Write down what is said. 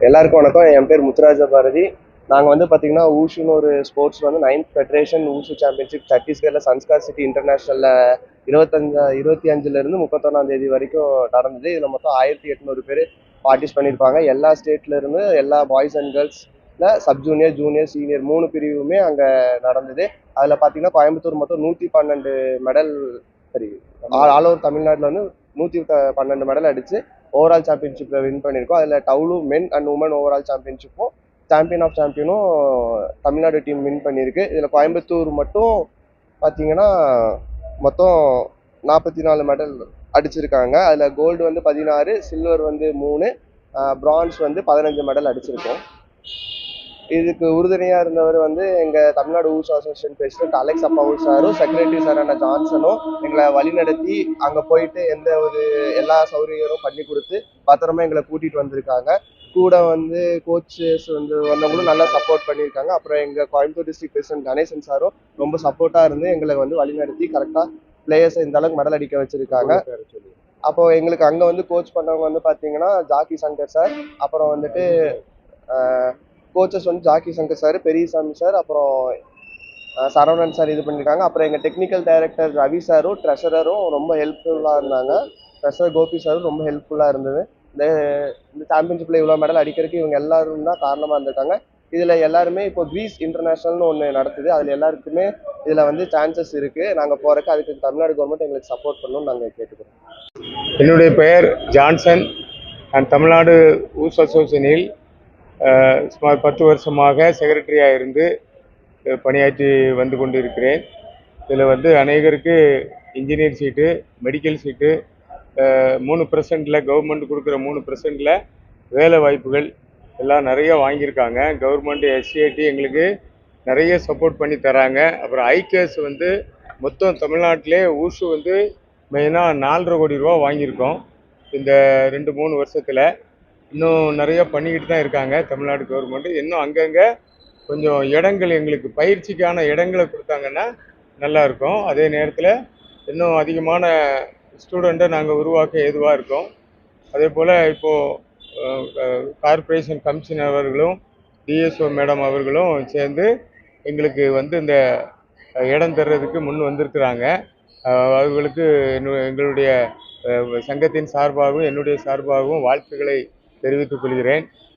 எல்லாருக்கும் வணக்கம். என் பேர் முத்துராஜ பாரதி. நாங்கள் வந்து பார்த்தீங்கன்னா ஊஷுன்னு ஒரு ஸ்போர்ட்ஸ் வந்து 9th ஃபெடரேஷன் ஊஷு சாம்பியன்ஷிப் சத்தீஸ்கரில் சன்ஸ்கார் சிட்டி இன்டர்நேஷ்னலில் 25 31 தேதி வரைக்கும் நடந்தது. இதில் மொத்தம் 1800 பேர் பார்ட்டிஸ் பண்ணியிருப்பாங்க. எல்லா ஸ்டேட்லேருந்து எல்லா பாய்ஸ் அண்ட் கேர்ள்ஸில் சப் ஜூனியர், ஜூனியர், சீனியர் 3 பிரிவுமே அங்கே நடந்தது. அதில் பார்த்தீங்கன்னா கோயம்புத்தூர் மொத்தம் 112 மெடல், சரி, ஆல் ஓவர் தமிழ்நாட்டில் வந்து 112 மெடல் அடித்து ஓவரால் சாம்பியன்ஷிப்பில் வின் பண்ணியிருக்கோம். அதில் taolu men and women overall சாம்பியன்ஷிப்பும் சாம்பியன் ஆஃப் சாம்பியனும் தமிழ்நாடு டீம் வின் பண்ணியிருக்கு. இதில் கோயம்புத்தூர் மட்டும் பார்த்தீங்கன்னா மொத்தம் 44 மெடல் அடிச்சிருக்காங்க. அதில் கோல்டு வந்து 16, சில்வர் வந்து 3, பிரான்ஸ் வந்து 15 மெடல் அடிச்சிருக்கோம். இதுக்கு உறுதுணையாக இருந்தவர் வந்து எங்கள் Tamil Nadu wushu association president Alex Appavu சாரும், செக்ரட்டரி சாரான ஜான்சனும் எங்களை வழிநடத்தி அங்கே போயிட்டு எந்த ஒரு எல்லா சௌகரியரும் பண்ணி கொடுத்து பத்திரமா எங்களை கூட்டிகிட்டு வந்திருக்காங்க. கூட வந்து கோச்சஸ் வந்து வந்தவங்களும் நல்லா சப்போர்ட் பண்ணியிருக்காங்க. அப்புறம் எங்கள் கோயம்புத்தூர் டிஸ்ட்ரிக்ட் பிரசிடென்ட் கணேசன் சாரும் ரொம்ப சப்போர்ட்டாக இருந்து எங்களை வந்து வழிநடத்தி கரெக்டாக பிளேயர்ஸை இந்த அளவுக்கு மெடல் அடிக்க வச்சிருக்காங்க. அப்போ எங்களுக்கு அங்கே வந்து கோச் பண்ணவங்க வந்து பார்த்தீங்கன்னா ஜாக்கி சங்கர் சார், அப்புறம் வந்துட்டு கோச்சஸ் வந்து Jackie Shankar sir, Periyasamy sir, அப்புறம் சரவணன் சார் இது பண்ணியிருக்காங்க. அப்புறம் எங்கள் டெக்னிக்கல் டைரக்டர் ரவி சாரும் ட்ரெஷரரும் ரொம்ப ஹெல்ப்ஃபுல்லாக இருந்தாங்க. ட்ரெஷரர் கோபி சாரும் ரொம்ப ஹெல்ப்ஃபுல்லாக இருந்தது. இந்த சாம்பியன்ஷிப்பில் இவ்வளோ மெடல் அடிக்கிறதுக்கு இவங்க எல்லாரும் தான் காரணமாக இருந்திருக்காங்க. இதில் எல்லாருமே இப்போ கிரீஸ் இன்டர்நேஷ்னல்னு ஒன்று நடத்துது. அதில் எல்லாருக்குமே இதில் வந்து சான்சஸ் இருக்குது. நாங்கள் போகிறக்கு அதுக்கு தமிழ்நாடு கவர்மெண்ட் எங்களுக்கு சப்போர்ட் பண்ணணும்னு நாங்கள் கேட்டுக்கிறோம். என்னுடைய பெயர் ஜான்சன். நான் தமிழ்நாடு ஊஷு அசோசியேஷனில் சுமார் 10 வருஷமாக செக்ரட்டரியாக இருந்து பணியாற்றி வந்து கொண்டிருக்கிறேன். இதில் வந்து அநேகருக்கு இன்ஜினியர் சீட்டு, மெடிக்கல் சீட்டு, 3% கவர்மெண்ட் கொடுக்குற 3% வேலை வாய்ப்புகள் எல்லாம் நிறைய வாங்கியிருக்காங்க. கவர்மெண்ட் எஸ்சிஐடி எங்களுக்கு நிறைய சப்போர்ட் பண்ணி தராங்க. அப்புறம் ஐகேஎஸ் வந்து மொத்தம் தமிழ்நாட்டிலே ஊஷு வந்து மெயினாக 4.5 கோடி ரூபா வாங்கியிருக்கோம் இந்த 2-3 வருஷத்தில். இன்னும் நிறைய பண்ணிக்கிட்டு தான் இருக்காங்க தமிழ்நாடு கவர்மெண்ட். இன்னும் அங்கங்கே கொஞ்சம் இடங்கள் எங்களுக்கு பயிற்சிக்கான இடங்களை கொடுத்தாங்கன்னா நல்லாயிருக்கும். அதே நேரத்தில் இன்னும் அதிகமான ஸ்டூடெண்ட்டை நாங்கள் உருவாக்க ஏதுவாக இருக்கோம். அதே போல் இப்போது கார்ப்பரேஷன் கமிஷனர் அவர்களும் டிஎஸ்ஓ மேடம் அவர்களும் சேர்ந்து எங்களுக்கு வந்து இந்த இடம் தர்றதுக்கு முன் வந்திருக்கிறாங்க. அவர்களுக்கு எங்களுடைய சங்கத்தின் சார்பாகவும் என்னுடைய சார்பாகவும் வாழ்த்துக்களை தெரிவித்துக் கொள்கிறேன்.